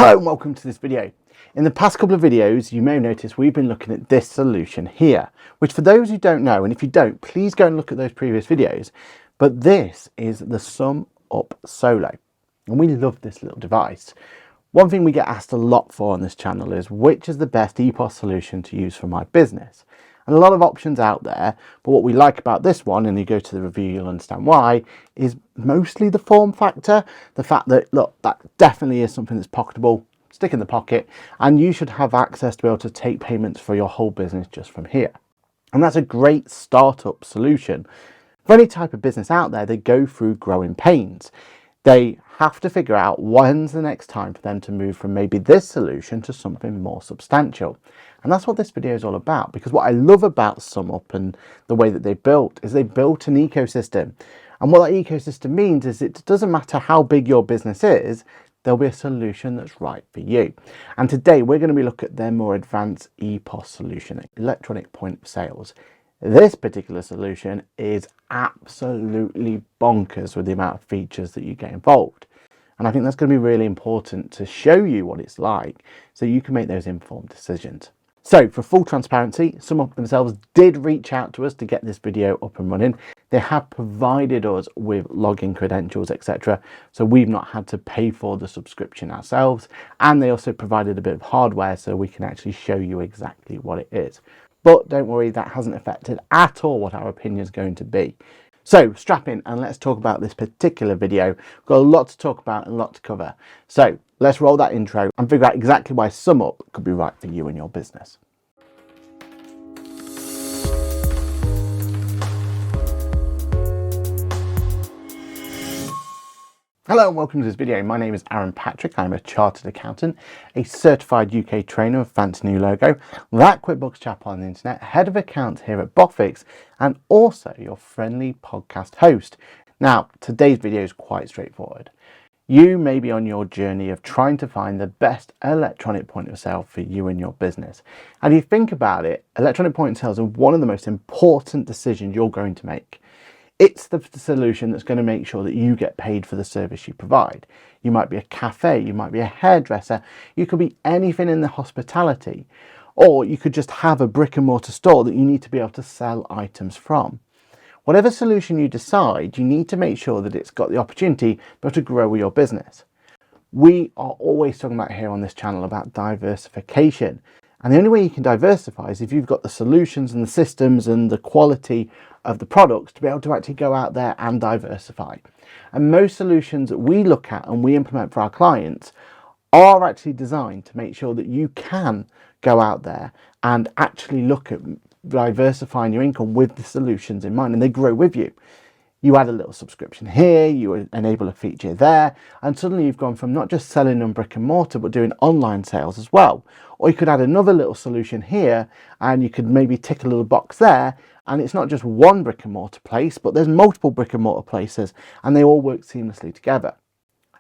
Hello and welcome to this video. In the past couple of videos, you may have noticed we've been looking at this solution here, which for those who don't know, and if you don't, please go and look at those previous videos, but this is the SumUp Solo, and we love this little device. One thing we get asked a lot for on this channel is which is the best EPOS solution to use for my business. And a lot of options out there, but what we like about this one, and you go to the review, you'll understand why, is mostly the form factor. The fact that, look, that definitely is something that's pocketable, stick in the pocket, and you should have access to be able to take payments for your whole business just from here. And that's a great startup solution. For any type of business out there, they go through growing pains. They have to figure out when's the next time for them to move from maybe this solution to something more substantial. And that's what this video is all about, because what I love about SumUp and the way that they built is they built an ecosystem. And what that ecosystem means is it doesn't matter how big your business is, there'll be a solution that's right for you. And today we're going to be looking at their more advanced EPOS solution, electronic point of sales. This particular solution is absolutely bonkers with the amount of features that you get involved. And I think that's going to be really important to show you what it's like so you can make those informed decisions. So for full transparency, SumUp themselves did reach out to us to get this video up and running. They have provided us with login credentials, etc. So we've not had to pay for the subscription ourselves. And they also provided a bit of hardware so we can actually show you exactly what it is. But don't worry, that hasn't affected at all what our opinion is going to be. So strap in and let's talk about this particular video. We've got a lot to talk about and a lot to cover. So let's roll that intro and figure out exactly why SumUp could be right for you and your business. Hello and welcome to this video. My name is Aaron Patrick. I'm a chartered accountant, a certified UK trainer of Fancy New Logo, that QuickBooks Chap on the internet, head of accounts here at Boffix, and also your friendly podcast host. Now, today's video is quite straightforward. You may be on your journey of trying to find the best electronic point of sale for you and your business. And if you think about it, electronic point of sales are one of the most important decisions you're going to make. It's the solution that's going to make sure that you get paid for the service you provide. You might be a cafe, you might be a hairdresser, you could be anything in the hospitality, or you could just have a brick and mortar store that you need to be able to sell items from. Whatever solution you decide, you need to make sure that it's got the opportunity to grow your business. We are always talking about here on this channel about diversification. And the only way you can diversify is if you've got the solutions and the systems and the quality of the products to be able to actually go out there and diversify. And most solutions that we look at and we implement for our clients are actually designed to make sure that you can go out there and actually look at diversifying your income with the solutions in mind, and they grow with you. You add a little subscription here, you enable a feature there, and suddenly you've gone from not just selling on brick and mortar, but doing online sales as well. Or you could add another little solution here, and you could maybe tick a little box there, and it's not just one brick and mortar place, but there's multiple brick and mortar places, and they all work seamlessly together.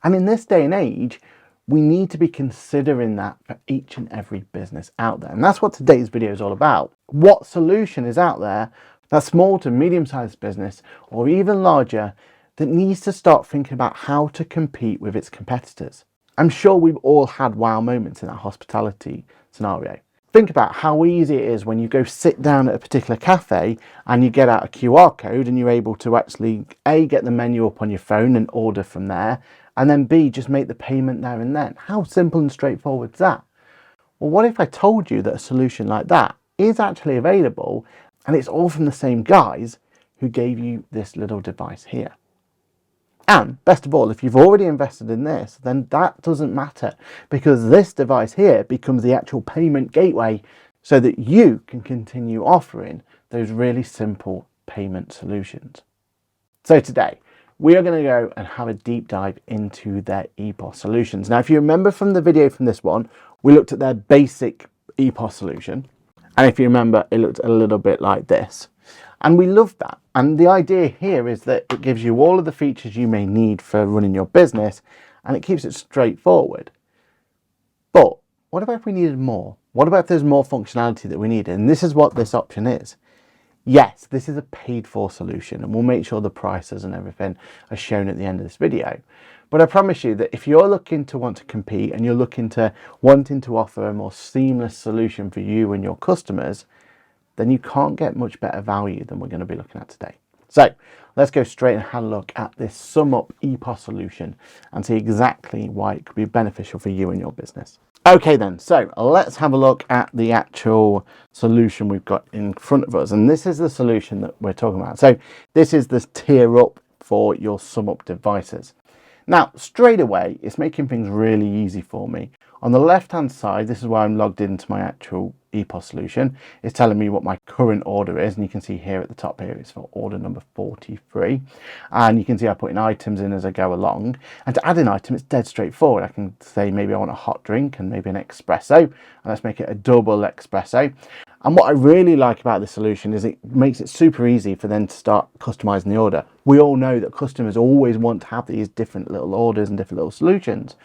And in this day and age, we need to be considering that for each and every business out there. And that's what today's video is all about. What solution is out there that small to medium-sized business, or even larger, that needs to start thinking about how to compete with its competitors? I'm sure we've all had wow moments in that hospitality scenario. Think about how easy it is when you go sit down at a particular cafe and you get out a QR code and you're able to actually A, get the menu up on your phone and order from there, and then B, just make the payment there and then. How simple and straightforward is that? Well, what if I told you that a solution like that is actually available, and it's all from the same guys who gave you this little device here? And best of all, if you've already invested in this, then that doesn't matter, because this device here becomes the actual payment gateway so that you can continue offering those really simple payment solutions. So today, we are going to go and have a deep dive into their EPOS solutions. Now, if you remember from the video from this one, we looked at their basic EPOS solution. And if you remember, it looked a little bit like this. And we love that. And the idea here is that it gives you all of the features you may need for running your business, and it keeps it straightforward. But what about if we needed more? What about if there's more functionality that we need? And this is what this option is. Yes, this is a paid for solution, and we'll make sure the prices and everything are shown at the end of this video. But I promise you that if you're looking to want to compete and you're wanting to offer a more seamless solution for you and your customers, then you can't get much better value than we're going to be looking at today. So let's go straight and have a look at this SumUp EPOS solution and see exactly why it could be beneficial for you and your business. Okay then, so let's have a look at the actual solution we've got in front of us. And this is the solution that we're talking about. So this is the tier up for your SumUp devices. Now, straight away, it's making things really easy for me. On the left-hand side, this is where I'm logged into my actual EPOS solution. It's telling me what my current order is, and you can see here at the top here, it's for order number 43. And you can see I put in items in as I go along. And to add an item, it's dead straightforward. I can say maybe I want a hot drink and maybe an espresso, and let's make it a double espresso. And what I really like about this solution is it makes it super easy for them to start customizing the order. We all know that customers always want to have these different little orders and different little solutions.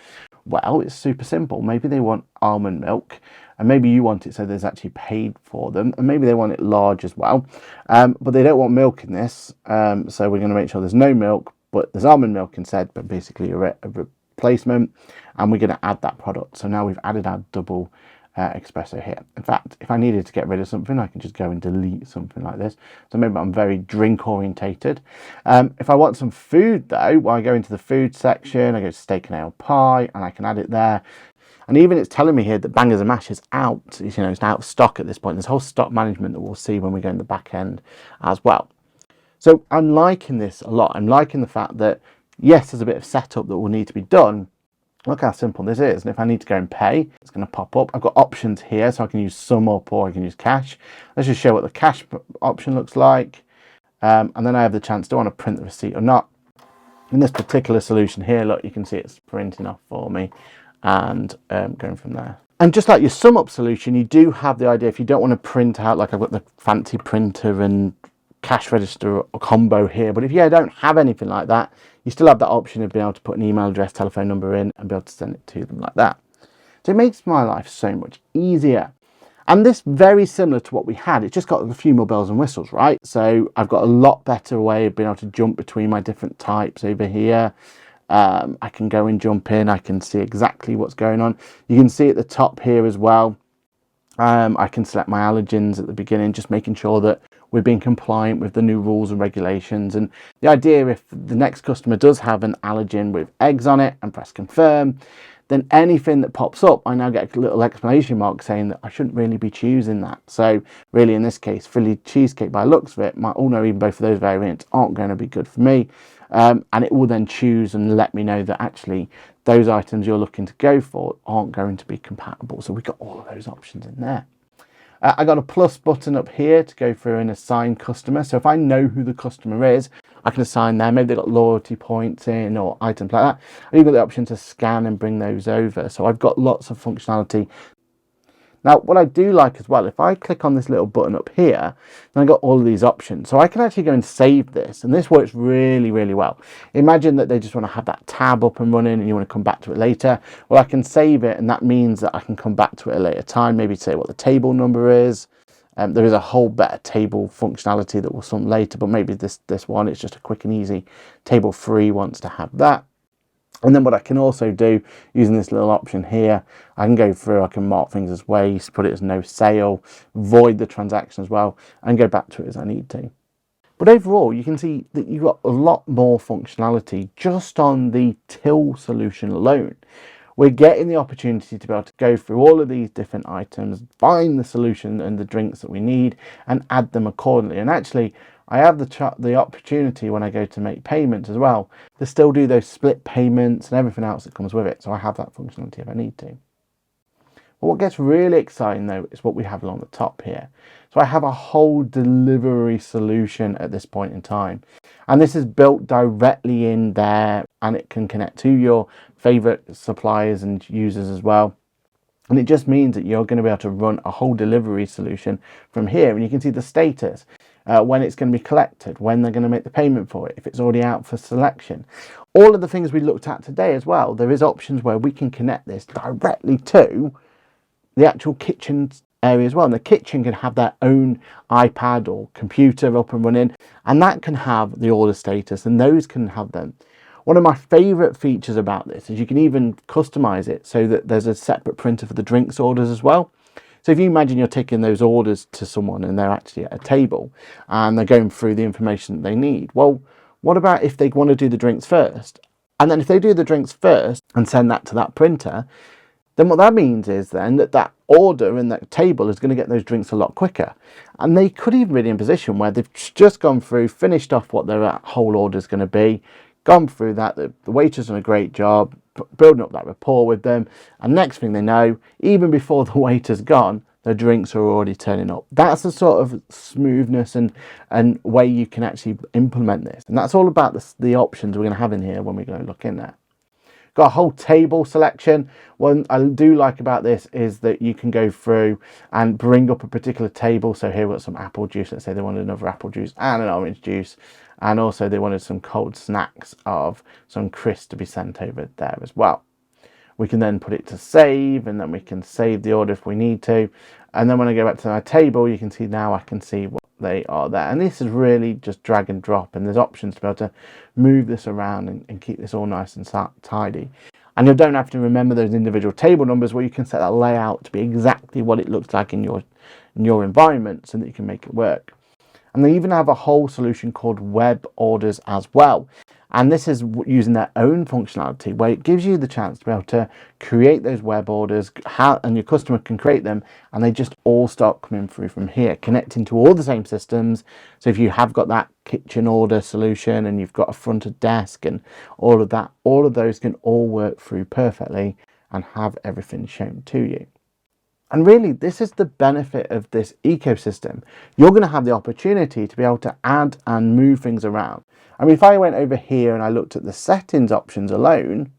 Well, it's super simple. Maybe they want almond milk, and maybe you want it so there's actually paid for them, and maybe they want it large as well, but they don't want milk in this, so we're going to make sure there's no milk, but there's almond milk instead, but basically a replacement, and we're going to add that product. So now we've added our double espresso here. In fact, if I needed to get rid of something, I can just go and delete something like this. So maybe I'm very drink orientated. If I want some food though, well, I go into the food section, I go to steak and ale pie, and I can add it there. And even it's telling me here that bangers and mash is out, it's out of stock at this point. There's whole stock management that we'll see when we go in the back end as well. So I'm liking this a lot. I'm liking the fact that yes, there's a bit of setup that will need to be done. Look how simple this is. And if I need to go and pay, it's going to pop up. I've got options here, so I can use SumUp or I can use cash. Let's just show what the cash option looks like. And then I have the chance, do I want to print the receipt or not? In this particular solution here, look, you can see it's printing off for me and going from there. And just like your SumUp solution, you do have the idea, if you don't want to print out, like I've got the fancy printer and cash register or combo here, but if you don't have anything like that, you still have that option of being able to put an email address, telephone number in and be able to send it to them like that. So it makes my life so much easier. And this very similar to what we had, it's just got a few more bells and whistles, right? So I've got a lot better way of being able to jump between my different types over here. I can go and jump in, I can see exactly what's going on. You can see at the top here as well, I can select my allergens at the beginning, just making sure that we're being compliant with the new rules and regulations. And the idea, if the next customer does have an allergen with eggs on it and press confirm, then anything that pops up, I now get a little exclamation mark saying that I shouldn't really be choosing that. So really in this case, Philly cheesecake by the looks of it, might all know even both of those variants aren't going to be good for me. And it will then choose and let me know that actually those items you're looking to go for aren't going to be compatible. So we've got all of those options in there. I got a plus button up here to go through and assign customer. So if I know who the customer is, I can assign there. Maybe they've got loyalty points in or items like that. And you've got the option to scan and bring those over. So I've got lots of functionality. Now, what I do like as well, if I click on this little button up here, then I got all of these options. So I can actually go and save this, and this works really, really well. Imagine that they just want to have that tab up and running and you want to come back to it later. Well, I can save it, and that means that I can come back to it at a later time, maybe say what the table number is. There is a whole better table functionality that will come later, but maybe this one, it's just a quick and easy. Table 3 wants to have that. And then what I can also do using this little option here, I can go through, I can mark things as waste, put it as no sale, void the transaction as well, and go back to it as I need to. But overall, you can see that you've got a lot more functionality just on the till solution alone. We're getting the opportunity to be able to go through all of these different items, find the solution and the drinks that we need, and add them accordingly. And actually, I have the opportunity when I go to make payments as well to still do those split payments and everything else that comes with it. So I have that functionality if I need to. But what gets really exciting though is what we have along the top here. So I have a whole delivery solution at this point in time. And this is built directly in there, and it can connect to your favorite suppliers and users as well. And it just means that you're going to be able to run a whole delivery solution from here. And you can see the status, when it's going to be collected, when they're going to make the payment for it, if it's already out for selection. All of the things we looked at today as well, there is options where we can connect this directly to the actual kitchen area as well. And the kitchen can have their own iPad or computer up and running, and that can have the order status, and those can have them. One of my favorite features about this is you can even customize it so that there's a separate printer for the drinks orders as well. So if you imagine you're taking those orders to someone and they're actually at a table and they're going through the information that they need. Well, what about if they want to do the drinks first? And then if they do the drinks first and send that to that printer, then what that means is then that order and that table is going to get those drinks a lot quicker. And they could even be in a position where they've just gone through, finished off what their whole order is going to be, gone through that, the waiter's done a great job, building up that rapport with them, and next thing they know, even before the waiter's gone, the drinks are already turning up. That's the sort of smoothness and way you can actually implement this. And that's all about the options we're going to have in here when we go look in there. Got a whole table selection. What I do like about this is that you can go through and bring up a particular table. So here we've got some apple juice. Let's say they wanted another apple juice and an orange juice. And also they wanted some cold snacks of some crisps to be sent over there as well. We can then put it to save, and then we can save the order if we need to. And then when I go back to my table, you can see now I can see what they are there. And this is really just drag and drop, and there's options to be able to move this around and keep this all nice and tidy. And you don't have to remember those individual table numbers, where you can set that layout to be exactly what it looks like in your environment so that you can make it work. And they even have a whole solution called web orders as well. And this is using their own functionality, where it gives you the chance to be able to create those web orders, and your customer can create them, and they just all start coming through from here, connecting to all the same systems. So if you have got that kitchen order solution and you've got a front of desk and all of that, all of those can all work through perfectly and have everything shown to you. And really, this is the benefit of this ecosystem. You're going to have the opportunity to be able to add and move things around. I mean, if I went over here and I looked at the settings options alone,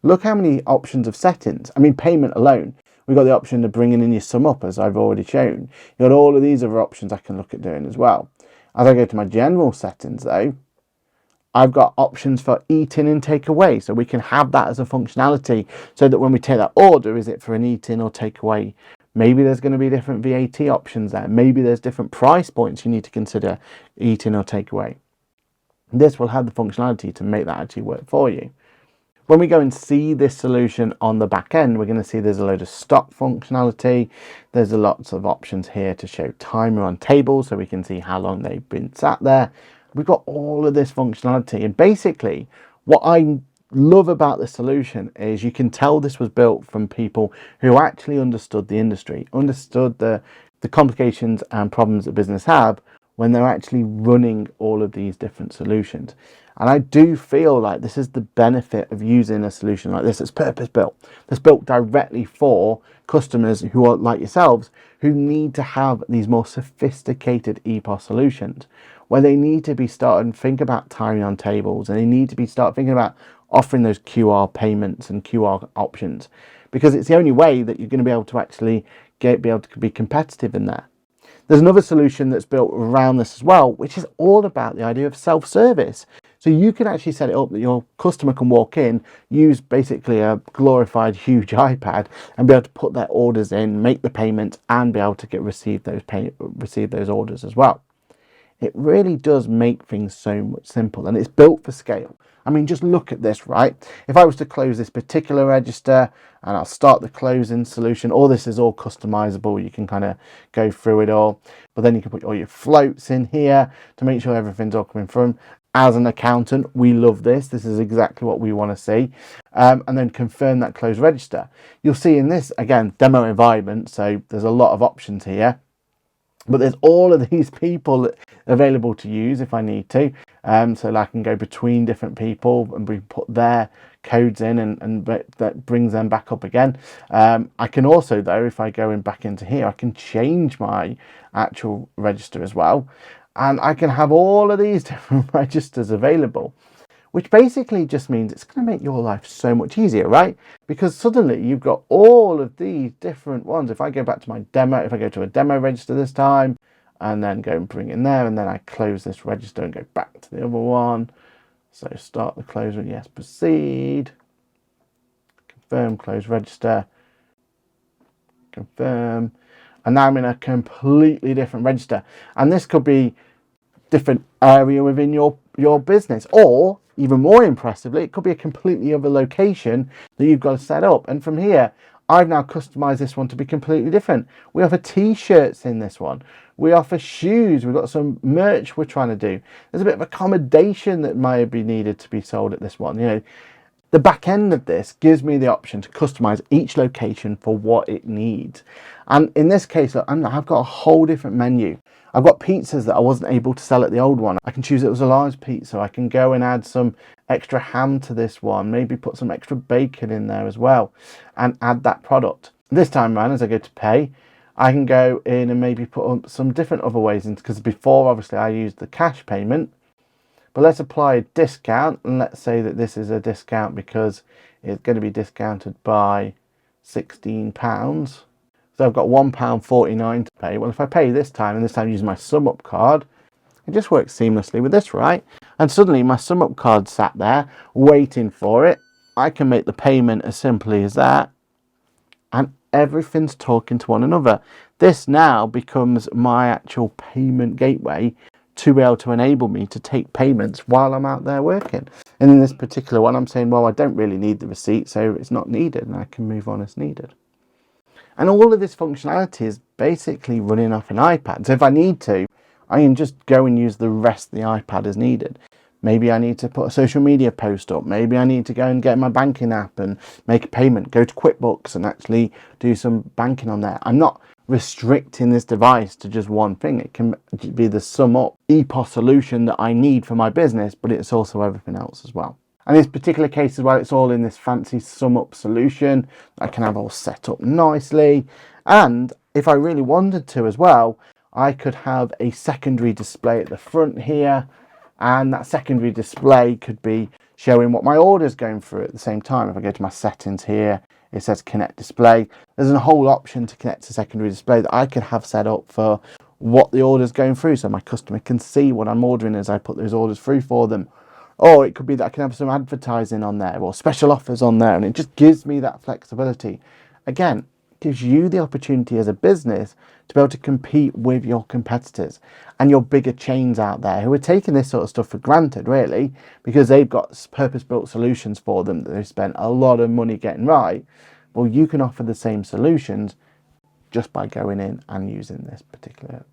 look how many options of settings. I mean, payment alone. We've got the option of bringing in your SumUp, as I've already shown. You've got all of these other options I can look at doing as well. As I go to my general settings though, I've got options for eat-in and take-away. So we can have that as a functionality so that when we take that order, is it for an eat-in or take-away? Maybe there's going to be different VAT options there. Maybe there's different price points you need to consider eat-in or take-away. This will have the functionality to make that actually work for you. When we go and see this solution on the back end, we're going to see there's a load of stock functionality. There's lots of options here to show timer on tables so we can see how long they've been sat there. We've got all of this functionality, and basically what I love about this solution is you can tell this was built from people who actually understood the industry, understood the complications and problems that business have when they're actually running all of these different solutions. And I do feel like this is the benefit of using a solution like this. It's purpose built. That's built directly for customers who are like yourselves, who need to have these more sophisticated EPOS solutions, where they need to be starting to think about timing on tables, and they need to be start thinking about offering those QR payments and QR options, because it's the only way that you're going to be able to actually be able to be competitive in there. There's another solution that's built around this as well, which is all about the idea of self-service. So you can actually set it up that your customer can walk in, use basically a glorified huge iPad, and be able to put their orders in, make the payments, and be able to receive those orders as well. It really does make things so much simple, and it's built for scale. I mean, just look at this, right? If I was to close this particular register and I'll start the closing solution, all this is all customizable. You can kind of go through it all, but then you can put all your floats in here to make sure everything's all coming from. As an accountant, we love this. This is exactly what we want to see. And then confirm that close register. You'll see in this, again, demo environment. So there's a lot of options here. But there's all of these people available to use if I need to. So I can go between different people and we put their codes in, and that brings them back up again. I can also, though, if I go in back into here, I can change my actual register as well. And I can have all of these different registers available, which basically just means it's going to make your life so much easier, right? Because suddenly you've got all of these different ones. If I go back to my demo, if I go to a demo register this time, and then go and bring in there, and then I close this register and go back to the other one. So start the closing, yes, proceed, confirm, close register, confirm. And now I'm in a completely different register. And this could be different area within your business, or even more impressively, it could be a completely other location that you've got to set up. And from here, I've now customized this one to be completely different. We offer t-shirts in this one. We offer shoes. We've got some merch we're trying to do. There's a bit of accommodation that might be needed to be sold at this one. You know, the back end of this gives me the option to customize each location for what it needs. And in this case, I've got a whole different menu. I've got pizzas that I wasn't able to sell at the old one. I can choose it was a large pizza. I can go and add some extra ham to this one, maybe put some extra bacon in there as well and add that product. This time around, as I go to pay, I can go in and maybe put up some different other ways in, because before obviously I used the cash payment. But let's apply a discount, and let's say that this is a discount because it's going to be discounted by £16. So I've got £1.49 to pay. Well, if I pay this time, and this time using my SumUp card, it just works seamlessly with this, right? And suddenly my SumUp card sat there waiting for it. I can make the payment as simply as that, and everything's talking to one another. This now becomes my actual payment gateway to be able to enable me to take payments while I'm out there working. And in this particular one, I'm saying, well, I don't really need the receipt, so it's not needed, and I can move on as needed. And all of this functionality is basically running off an iPad. So if I need to, I can just go and use the rest of the iPad as needed. Maybe I need to put a social media post up. Maybe I need to go and get my banking app and make a payment, go to QuickBooks and actually do some banking on there. I'm not restricting this device to just one thing. It can be the SumUp EPOS solution that I need for my business, but it's also everything else as well. And in this particular case as well, it's all in this fancy SumUp solution. I can have all set up nicely. And if I really wanted to as well, I could have a secondary display at the front here. And that secondary display could be showing what my order's going through at the same time. If I go to my settings here, it says connect display. There's a whole option to connect to secondary display that I could have set up for what the order's going through, so my customer can see what I'm ordering as I put those orders through for them. Or it could be that I can have some advertising on there or special offers on there, and it just gives me that flexibility. Again, gives you the opportunity as a business to be able to compete with your competitors and your bigger chains out there who are taking this sort of stuff for granted, really, because they've got purpose-built solutions for them that they've spent a lot of money getting right. Well, you can offer the same solutions just by going in and using this particular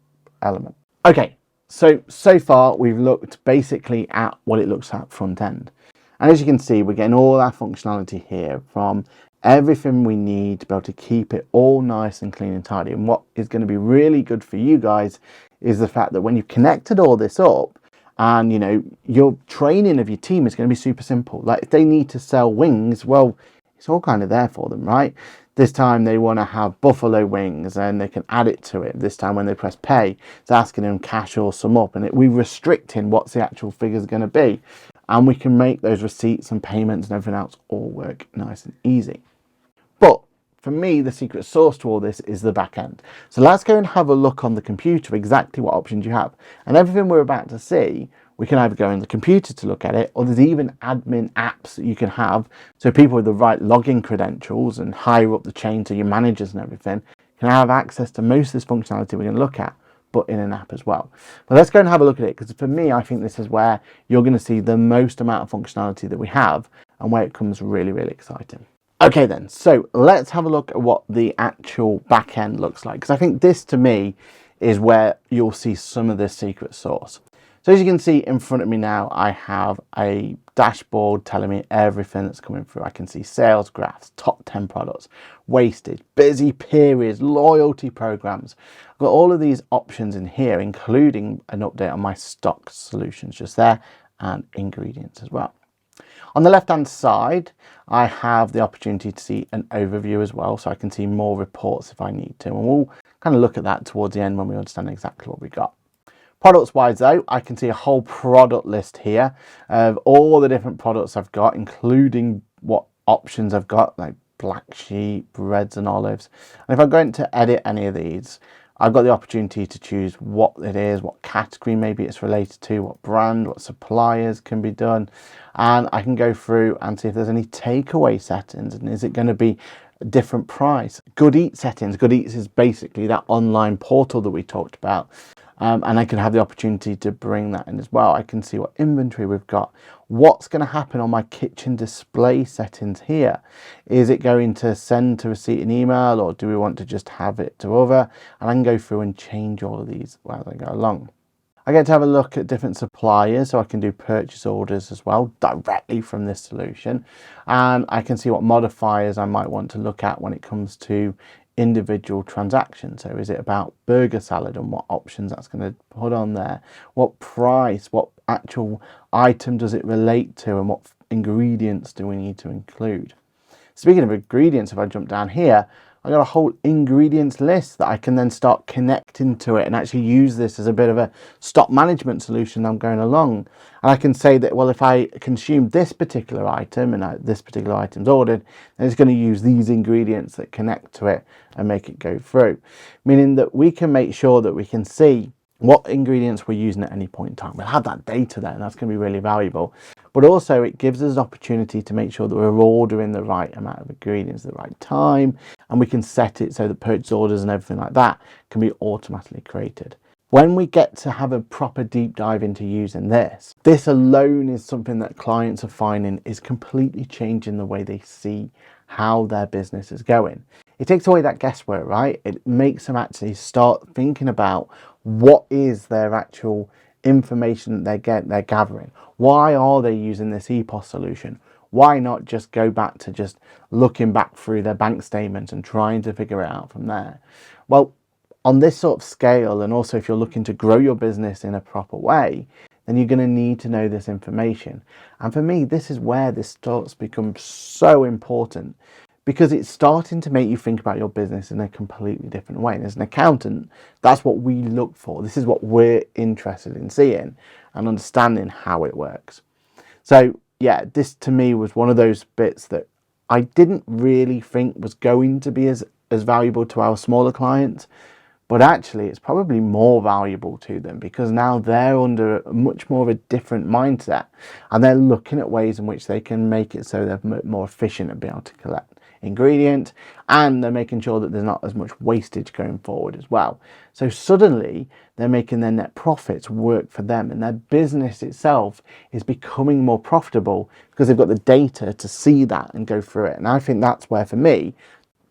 element. Okay. So far we've looked basically at what it looks at front end. And as you can see, we're getting all our functionality here, from everything we need to be able to keep it all nice and clean and tidy. And what is going to be really good for you guys is the fact that when you've connected all this up, and you know, your training of your team is going to be super simple. Like if they need to sell wings, well, it's all kind of there for them, right? This time they want to have buffalo wings and they can add it to it. This time when they press pay, it's asking them cash or SumUp, and we're restricting what's the actual figures going to be. And we can make those receipts and payments and everything else all work nice and easy. But for me, the secret sauce to all this is the back end. So let's go and have a look on the computer exactly what options you have. And everything we're about to see, we can either go on the computer to look at it, or there's even admin apps that you can have. So people with the right login credentials and higher up the chain to your managers and everything can have access to most of this functionality we're going to look at, but in an app as well. But let's go and have a look at it, because for me, I think this is where you're going to see the most amount of functionality that we have and where it comes really, really exciting. Okay then, so let's have a look at what the actual back end looks like, because I think this to me is where you'll see some of this secret sauce. So as you can see in front of me now, I have a dashboard telling me everything that's coming through. I can see sales graphs, top 10 products, wastage, busy periods, loyalty programs. I've got all of these options in here, including an update on my stock solutions just there, and ingredients as well. On the left-hand side, I have the opportunity to see an overview as well, so I can see more reports if I need to. And we'll kind of look at that towards the end when we understand exactly what we got. Products wise though, I can see a whole product list here of all the different products I've got, including what options I've got, like black sheep, reds and olives. And if I'm going to edit any of these, I've got the opportunity to choose what it is, what category maybe it's related to, what brand, what suppliers can be done. And I can go through and see if there's any takeaway settings, and is it going to be a different price. GoodEats settings. GoodEats is basically that online portal that we talked about. and I can have the opportunity to bring that in as well. I can see what inventory we've got. What's going to happen on my kitchen display settings here? Is it going to send to receipt an email, or do we want to just have it to other? And I can go through and change all of these as I go along. I get to have a look at different suppliers, so I can do purchase orders as well directly from this solution. And I can see what modifiers I might want to look at when it comes to individual transactions. So is it about burger salad and what options that's going to put on there? What price, what actual item does it relate to, and what ingredients do we need to include? Speaking of ingredients, if I jump down here, I've got a whole ingredients list that I can then start connecting to it and actually use this as a bit of a stock management solution I'm going along. And I can say that, well, if I consume this particular item and this particular item's ordered, then it's going to use these ingredients that connect to it and make it go through. Meaning that we can make sure that we can see what ingredients we're using at any point in time. We'll have that data there, and that's going to be really valuable. But also it gives us an opportunity to make sure that we're ordering the right amount of ingredients at the right time, and we can set it so that purchase orders and everything like that can be automatically created. When we get to have a proper deep dive into using this alone is something that clients are finding is completely changing the way they see how their business is going. It takes away that guesswork, right? It makes them actually start thinking about what is their actual information that they're gathering. Why are they using this EPOS solution? Why not just go back to just looking back through their bank statements and trying to figure it out from there? Well, on this sort of scale, and also if you're looking to grow your business in a proper way, then you're going to need to know this information. And for me, this is where this starts to become so important, because it's starting to make you think about your business in a completely different way. And as an accountant, that's what we look for. This is what we're interested in seeing and understanding how it works. So yeah, this to me was one of those bits that I didn't really think was going to be as valuable to our smaller clients, but actually it's probably more valuable to them, because now they're under much more of a different mindset, and they're looking at ways in which they can make it so they're more efficient and be able to collect ingredient, and they're making sure that there's not as much wastage going forward as well. So suddenly they're making their net profits work for them, and their business itself is becoming more profitable because they've got the data to see that and go through it. And I think that's where, for me,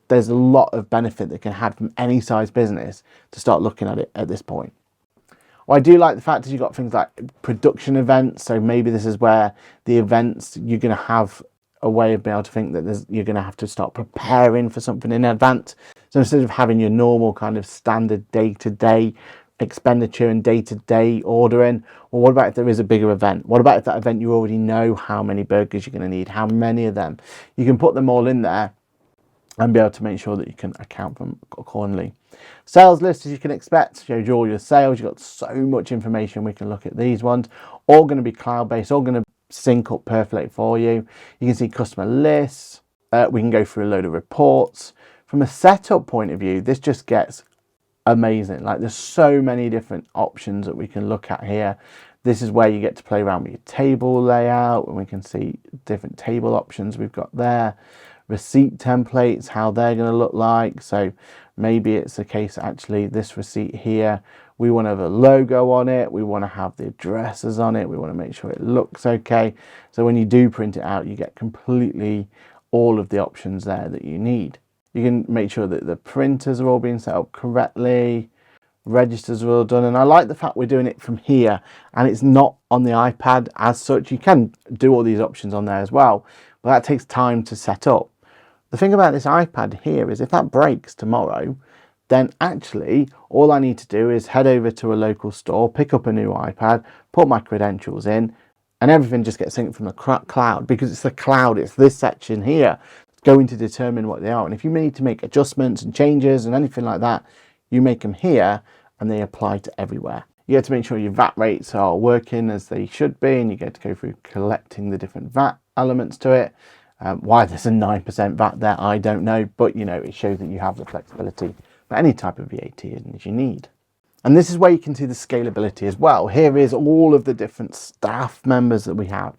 there's a lot of benefit that can have from any size business to start looking at it at this point. Well, I do like the fact that you've got things like production events. So maybe this is where the events, you're going to have a way of being able to think that you're going to have to start preparing for something in advance. So instead of having your normal kind of standard day-to-day expenditure and day-to-day ordering, well, what about if there is a bigger event? What about if that event you already know how many burgers you're going to need, how many of them? You can put them all in there and be able to make sure that you can account for them accordingly. Sales list, as you can expect, shows you all your sales. You've got so much information. We can look at these ones, all going to be cloud-based, all going to sync up perfectly for you. You can see customer lists. We can go through a load of reports. From a setup point of view, this just gets amazing. Like, there's so many different options that we can look at here. This is where you get to play around with your table layout, and we can see different table options we've got there. Receipt templates, how they're going to look like. So maybe it's a case, actually, this receipt here, we want to have a logo on it, we want to have the addresses on it, we want to make sure it looks okay. So when you do print it out, you get completely all of the options there that you need. You can make sure that the printers are all being set up correctly, registers are all done, and I like the fact we're doing it from here and it's not on the iPad as such. You can do all these options on there as well, but that takes time to set up. The thing about this iPad here is if that breaks tomorrow, then actually all I need to do is head over to a local store, pick up a new iPad, put my credentials in, and everything just gets synced from the cloud, because it's the cloud, it's this section here, it's going to determine what they are. And if you need to make adjustments and changes and anything like that, you make them here and they apply to everywhere. You get to make sure your VAT rates are working as they should be, and you get to go through collecting the different VAT elements to it. Why there's a 9% VAT there, I don't know, but you know, it shows that you have the flexibility for any type of VAT as you need. And this is where you can see the scalability as well. Here is all of the different staff members that we have,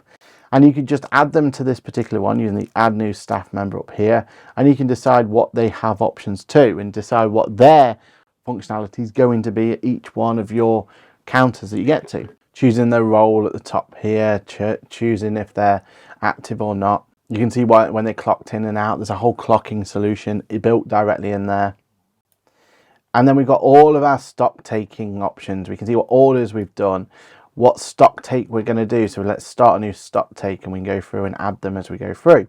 and you can just add them to this particular one using the add new staff member up here, and you can decide what they have options to and decide what their functionality is going to be at each one of your counters that you get to. Choosing the role at the top here, choosing if they're active or not. You can see when they're clocked in and out, there's a whole clocking solution built directly in there. And then we've got all of our stock taking options. We can see what orders we've done, what stock take we're going to do. So let's start a new stock take and we can go through and add them as we go through.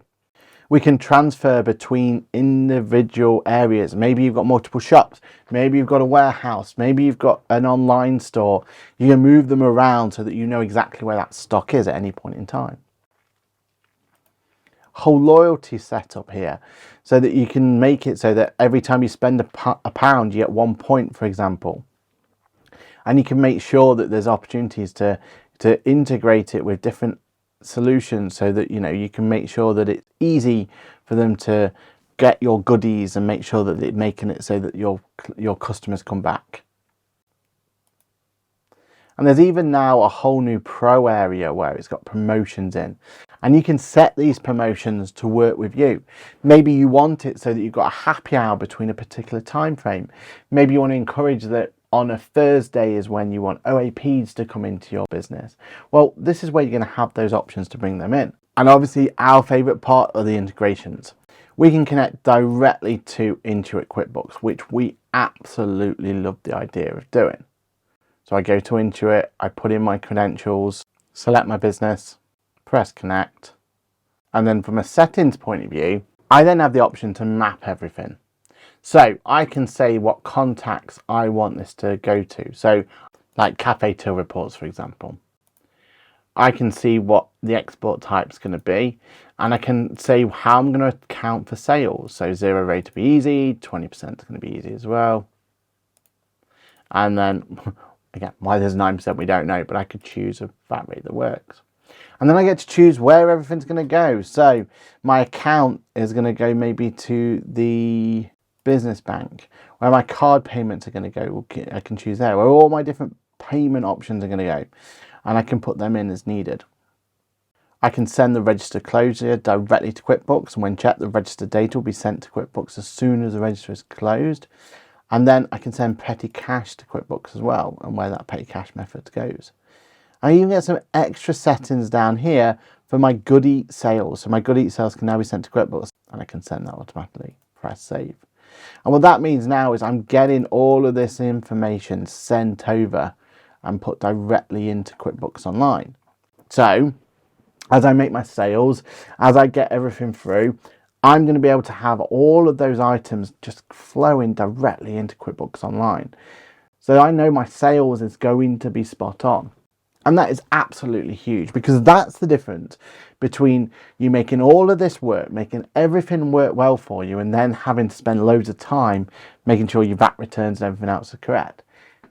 We can transfer between individual areas. Maybe you've got multiple shops, maybe you've got a warehouse, maybe you've got an online store. You can move them around so that you know exactly where that stock is at any point in time. Whole loyalty setup here so that you can make it so that every time you spend a pound you get 1 point, for example. And you can make sure that there's opportunities to integrate it with different solutions so that you can make sure that it's easy for them to get your goodies and make sure that they're making it so that your customers come back. And there's even now a whole new pro area where it's got promotions in, and you can set these promotions to work with you. Maybe you want it so that you've got a happy hour between a particular time frame. Maybe you want to encourage that on a Thursday is when you want OAPs to come into your business. Well, this is where you're going to have those options to bring them in. And obviously our favorite part are the integrations. We can connect directly to Intuit QuickBooks, which we absolutely love the idea of doing. So I go to Intuit, I put in my credentials, select my business, press connect. And then from a settings point of view, I then have the option to map everything. So I can say what contacts I want this to go to. So like cafe till reports, for example. I can see what the export type is going to be, and I can say how I'm going to account for sales. So 0 rate to be easy, 20% is going to be easy as well. And then again, why there's 9% we don't know, but I could choose a VAT rate that works. And then I get to choose where everything's going to go. So my account is going to go maybe to the business bank, where my card payments are going to go. I can choose there, where all my different payment options are going to go, and I can put them in as needed. I can send the register closure directly to QuickBooks, and when checked, the register data will be sent to QuickBooks as soon as the register is closed. And then I can send petty cash to QuickBooks as well, and where that petty cash method goes. I even get some extra settings down here for my GoodEats sales. So my GoodEats sales can now be sent to QuickBooks, and I can send that automatically. Press save. And what that means now is I'm getting all of this information sent over and put directly into QuickBooks Online. So as I make my sales, as I get everything through, I'm going to be able to have all of those items just flowing directly into QuickBooks Online. So I know my sales is going to be spot on. And that is absolutely huge, because that's the difference between you making all of this work, making everything work well for you, and then having to spend loads of time making sure your VAT returns and everything else are correct.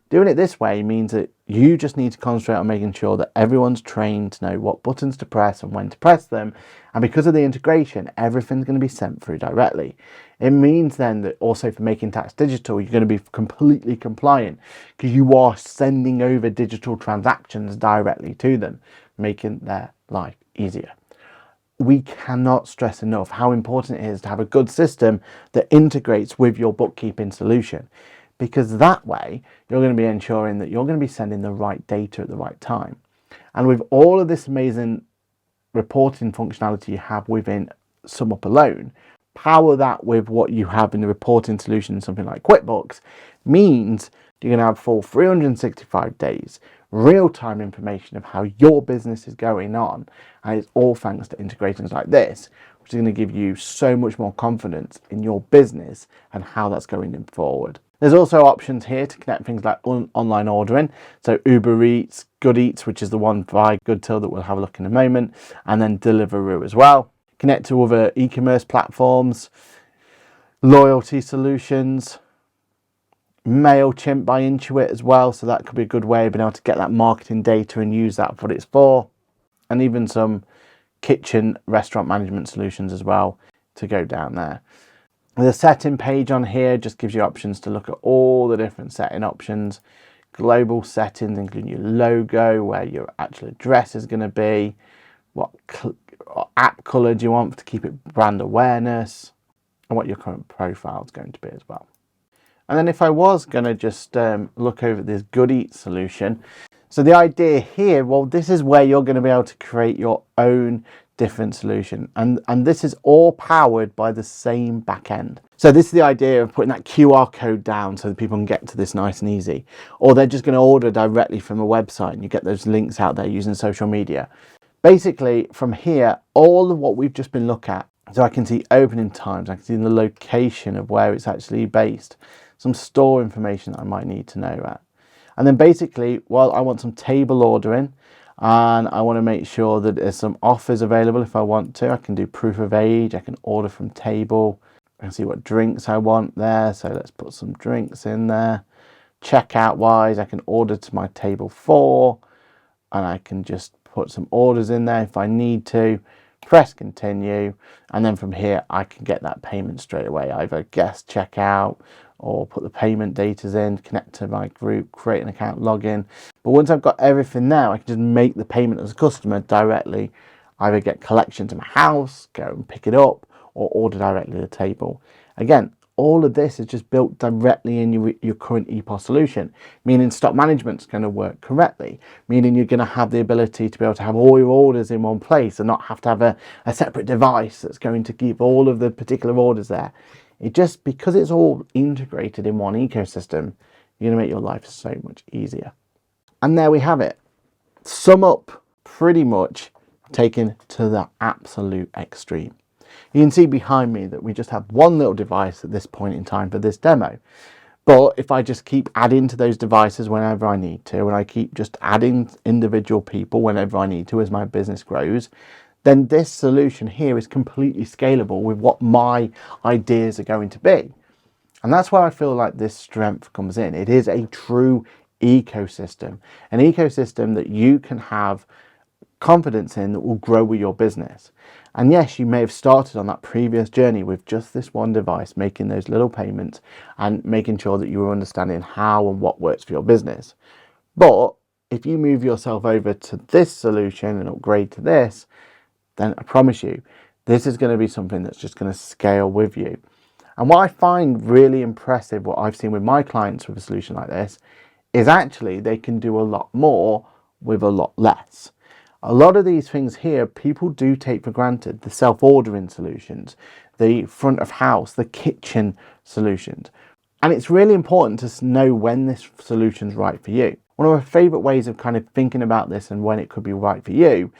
Doing it this way means that you just need to concentrate on making sure that everyone's trained to know what buttons to press and when to press them. And because of the integration, everything's going to be sent through directly. It means then that also for making tax digital, you're going to be completely compliant, because you are sending over digital transactions directly to them, making their life easier. We cannot stress enough how important it is to have a good system that integrates with your bookkeeping solution, because that way you're going to be ensuring that you're going to be sending the right data at the right time. And with all of this amazing reporting functionality you have within SumUp alone, power that with what you have in the reporting solution in something like QuickBooks, means you're going to have full 365 days real-time information of how your business is going on, and it's all thanks to integrations like this, which is going to give you so much more confidence in your business and how that's going forward. There's also options here to connect things like online ordering, so Uber Eats, GoodEats, which is the one by GoodTill that we'll have a look in a moment, and then Deliveroo as well. Connect to other e-commerce platforms, loyalty solutions, MailChimp by Intuit as well, so that could be a good way of being able to get that marketing data and use that for what it's for, and even some kitchen restaurant management solutions as well to go down there. The setting page on here just gives you options to look at all the different setting options, global settings including your logo, where your actual address is going to be, what app color do you want to keep it brand awareness, and what your current profile is going to be as well. And then if I was going to just look over this GoodEats solution, so the idea here, well, this is where you're going to be able to create your own different solution. And this is all powered by the same backend. So this is the idea of putting that QR code down so that people can get to this nice and easy. Or they're just going to order directly from a website and you get those links out there using social media. Basically, from here, all of what we've just been looking at, so I can see opening times, I can see the location of where it's actually based, some store information that I might need to know about. And then basically, well, I want some table ordering and I want to make sure that there's some offers available if I want to. I can do proof of age, I can order from table, I can see what drinks I want there. So let's put some drinks in there. Checkout wise, I can order to my table 4 and I can just put some orders in there if I need to. Press continue, and then from here I can get that payment straight away, either guest checkout or put the payment data in, connect to my group, create an account, login. But once I've got everything now, I can just make the payment as a customer directly, either get collection to my house, go and pick it up, or order directly to the table. Again, all of this is just built directly in your current EPOS solution, meaning stock management's going to work correctly, meaning you're going to have the ability to be able to have all your orders in one place and not have to have a separate device that's going to keep all of the particular orders there. It just, because it's all integrated in one ecosystem, you're going to make your life so much easier. And there we have it. SumUp pretty much taken to the absolute extreme. You can see behind me that we just have one little device at this point in time for this demo. But if I just keep adding to those devices whenever I need to, and I keep just adding individual people whenever I need to as my business grows, then this solution here is completely scalable with what my ideas are going to be. And that's where I feel like this strength comes in. It is a true ecosystem, an ecosystem that you can have confidence in that will grow with your business. And yes, you may have started on that previous journey with just this one device, making those little payments and making sure that you were understanding how and what works for your business. But if you move yourself over to this solution and upgrade to this, then I promise you, this is going to be something that's just going to scale with you. And what I find really impressive, what I've seen with my clients with a solution like this, is actually they can do a lot more with a lot less. A lot of these things here, people do take for granted. The self-ordering solutions, the front of house, the kitchen solutions. And it's really important to know when this solution's right for you. One of my favorite ways of kind of thinking about this and when it could be right for you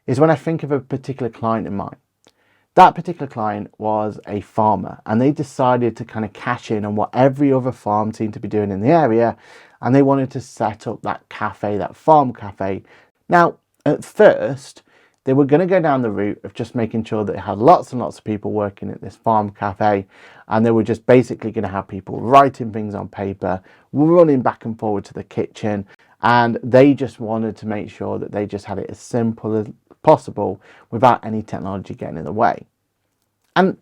is when I think of a particular client in mind. That particular client was a farmer and they decided to kind of cash in on what every other farm seemed to be doing in the area, and they wanted to set up that cafe, that farm cafe. Now, at first, they were going to go down the route of just making sure that they had lots and lots of people working at this farm cafe, and they were just basically going to have people writing things on paper, running back and forward to the kitchen, and they just wanted to make sure that they just had it as simple as possible without any technology getting in the way. And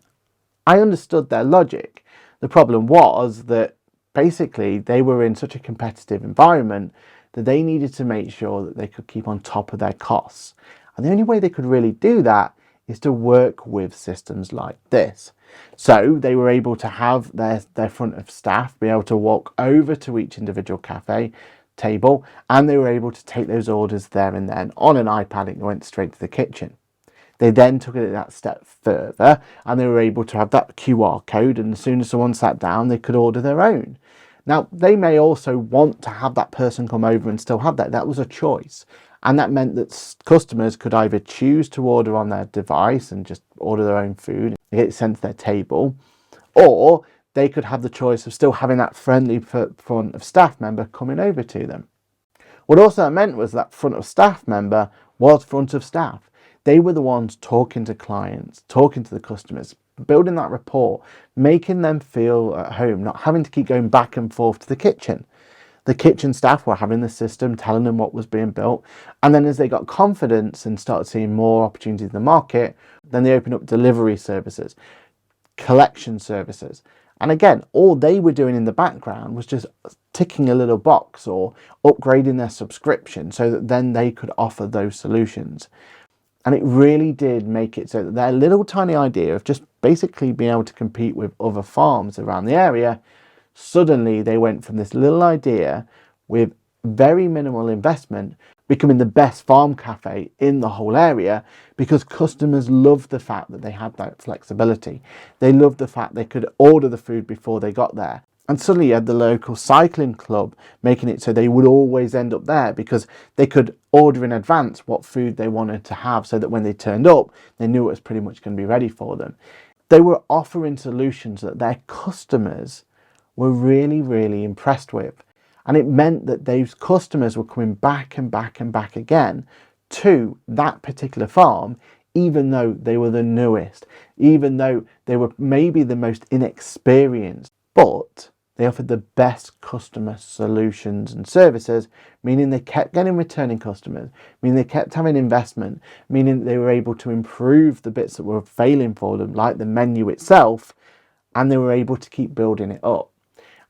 I understood their logic. The problem was that basically they were in such a competitive environment that they needed to make sure that they could keep on top of their costs. And the only way they could really do that is to work with systems like this. So they were able to have their front of staff be able to walk over to each individual cafe table, and they were able to take those orders there and then on an iPad. It went straight to the kitchen. They then took it that step further and they were able to have that QR code, and as soon as someone sat down, they could order their own. Now, they may also want to have that person come over and still have that. That was a choice. And that meant that customers could either choose to order on their device and just order their own food and get it sent to their table, or they could have the choice of still having that friendly front of staff member coming over to them. What also that meant was that front of staff member was front of staff. They were the ones talking to clients, talking to the customers, building that rapport, making them feel at home, not having to keep going back and forth to the kitchen. The kitchen staff were having the system, telling them what was being built. And then as they got confidence and started seeing more opportunities in the market, then they opened up delivery services, collection services. And again, all they were doing in the background was just ticking a little box or upgrading their subscription so that then they could offer those solutions. And it really did make it so that their little tiny idea of just basically being able to compete with other farms around the area Suddenly they went from this little idea with very minimal investment becoming the best farm cafe in the whole area, because customers loved the fact that they had that flexibility. They loved the fact they could order the food before they got there. And suddenly you had the local cycling club making it so they would always end up there, because they could order in advance what food they wanted to have, so that when they turned up, they knew it was pretty much going to be ready for them. They were offering solutions that their customers were really, really impressed with. And it meant that those customers were coming back and back and back again to that particular farm, even though they were the newest, even though they were maybe the most inexperienced, but they offered the best customer solutions and services, meaning they kept getting returning customers, meaning they kept having investment, meaning they were able to improve the bits that were failing for them, like the menu itself, and they were able to keep building it up.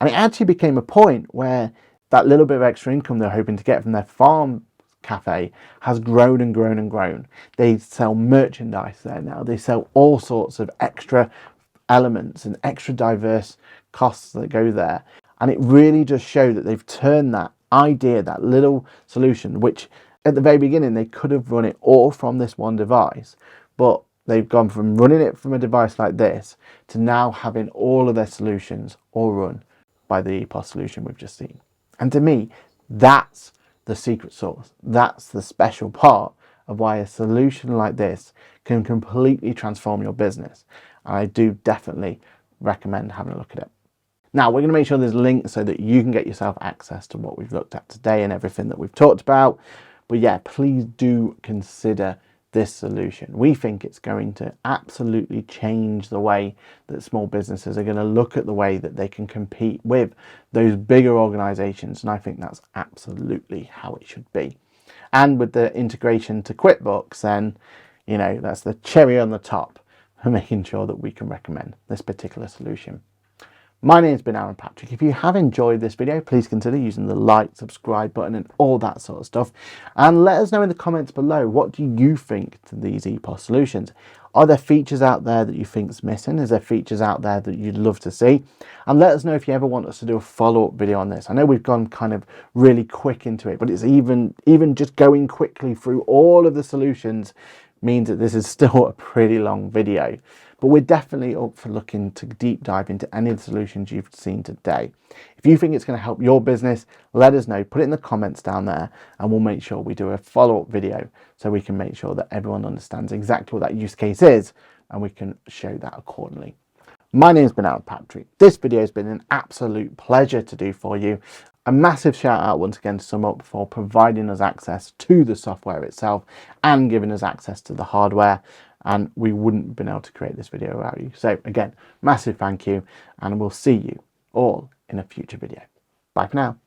And it actually became a point where that little bit of extra income they're hoping to get from their farm cafe has grown and grown and grown. They sell merchandise there now. They sell all sorts of extra elements and extra diverse costs that go there. And it really does show that they've turned that idea, that little solution, which at the very beginning they could have run it all from this one device, but they've gone from running it from a device like this to now having all of their solutions all run by the EPOS solution we've just seen. And to me, that's the secret sauce. That's the special part of why a solution like this can completely transform your business. And I do definitely recommend having a look at it. Now, we're going to make sure there's links so that you can get yourself access to what we've looked at today and everything that we've talked about. But yeah, please do consider this solution. We think it's going to absolutely change the way that small businesses are going to look at the way that they can compete with those bigger organizations. And I think that's absolutely how it should be. And with the integration to QuickBooks, then, you know, that's the cherry on the top for making sure that we can recommend this particular solution. My name's been Aaron Patrick. If you have enjoyed this video, please consider using the like, subscribe button and all that sort of stuff. And let us know in the comments below, what do you think to these EPOS solutions? Are there features out there that you think is missing? Is there features out there that you'd love to see? And let us know if you ever want us to do a follow-up video on this. I know we've gone kind of really quick into it, but it's even just going quickly through all of the solutions means that this is still a pretty long video. But we're definitely up for looking to deep dive into any of the solutions you've seen today. If you think it's going to help your business, let us know. Put it in the comments down there and we'll make sure we do a follow-up video so we can make sure that everyone understands exactly what that use case is and we can show that accordingly. My name's been Aaron Patrick. This video has been an absolute pleasure to do for you. A massive shout out once again to SumUp for providing us access to the software itself and giving us access to the hardware. And we wouldn't have been able to create this video without you. So again, massive thank you, and we'll see you all in a future video. Bye for now.